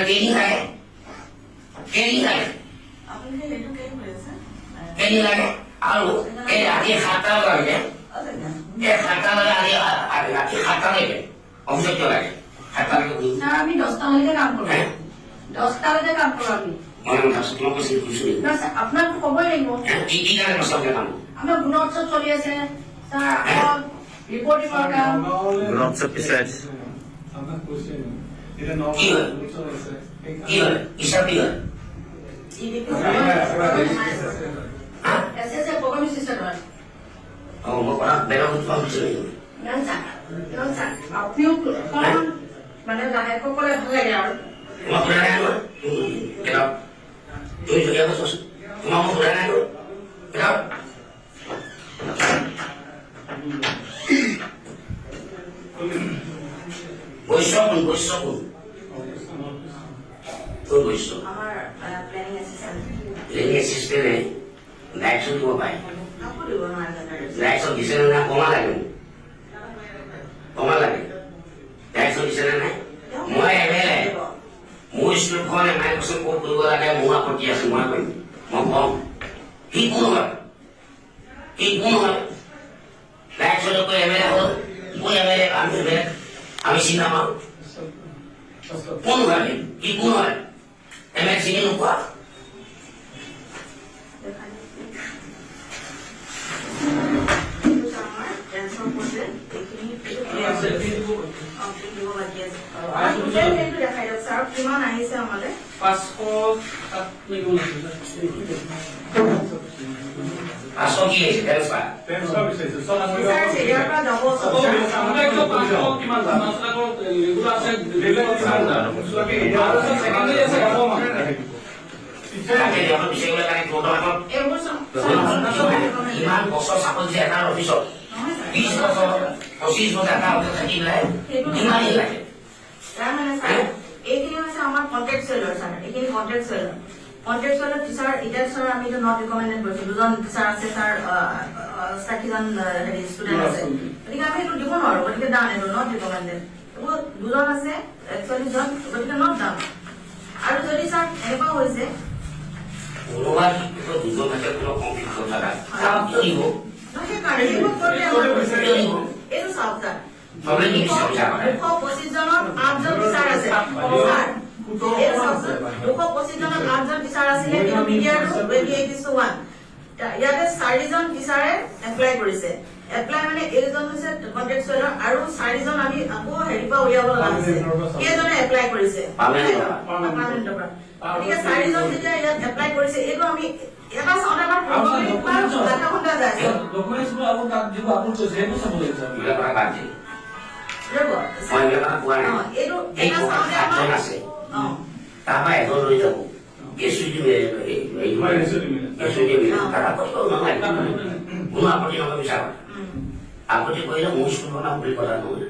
training লাগে training লাগে আৰু এই ৰাতি 7টা বজালৈকে এই 7টা বজাত আজি ৰাতি 7টালৈকে অভিযোগ লাগে 7টালৈকে আমি 10টালৈকে কাম কৰোঁ 10টালৈকে কাম কৰোঁ আমি আপোনাক ক'বই লাগিব আমাৰ গুণোৎসৱ চলি আছে ৰিপৰ্টিঙৰ কাম গুণোৎসৱ পিছে আপুনিও মানে লাহেকৈ ক'লে ভাল লাগে আৰু মোৰ স্কুলখন এমাই বছৰ ক'ত কৰিব লাগে মোৰ আপত্তি আছে মই কৰিম মই কম সি কোন হয় ৰাইজলৈ এমেলে হ'ল কোন এমেলে আমি চিন্তা পাওঁ কোন হয় সি কোন হয় এমেলে চিনি নোপোৱা কিমান আহিছে আমালে 500 কি আছে ইমান বছৰ চাকৰি যে এটা অফিচত 20 বছৰ 25 বছৰ এটা অফিচত থাকি পেলাই ইমানেই লাগে এইখিনি হৈছে আমাৰ কন্ট্ৰেকচুৱেলৰ ছাৰ এইখিনি কন্ট্ৰেকচুৱেলৰ টিচাৰ এতিয়া ছাৰ আমি নট ৰিকমেণ্ডেড কৰিছোঁ 2জন টিচাৰ আছে ছাৰ 60জন হেৰি ষ্টুডেণ্ট আছে গতিকে আমি এইটো দিব নোৱাৰোঁ গতিকে ডান এইটো নট ৰিকমেণ্ডেড 2জন আছে 41জন গতিকে নট ডান আৰু যদি ছাৰ এনেকুৱা হৈছে এইটো চাওক ছাৰ 225 জনত 8জন টিচাৰ আছে 225 জনত 8জন টিচাৰ আছিলে কিন্তু মিডিয়াৰ 28:1 ইয়াতে 4জন টিচাৰে এপ্লাই কৰিছে এপ্লাই মানে এইজন হৈছে কন্ট্ৰেকচুৱেলৰ আৰু 4জন আমি আকৌ হেৰি পৰা উলিয়াব লগা হৈছে কেইজনে এপ্লাই কৰিছে পাৰ্মানেণ্টৰ পৰা গতিকে 4জন যেতিয়া ইয়াত এপ্লাই কৰিছে এইটো আমি এটা চাউণ্ড এটা আধা ঘণ্টা যায় ডকুমেণ্টছবোৰ আকৌ তাত দিব আপলোড কৰিছে সেইটো চাব লাগিব তাৰপৰা এজন লৈ যাব কোনো আপত্তি নকৰিব বিচাৰ আপত্তি কৰিলে মোৰ স্কুলখন নাম বুলি কথা নহয়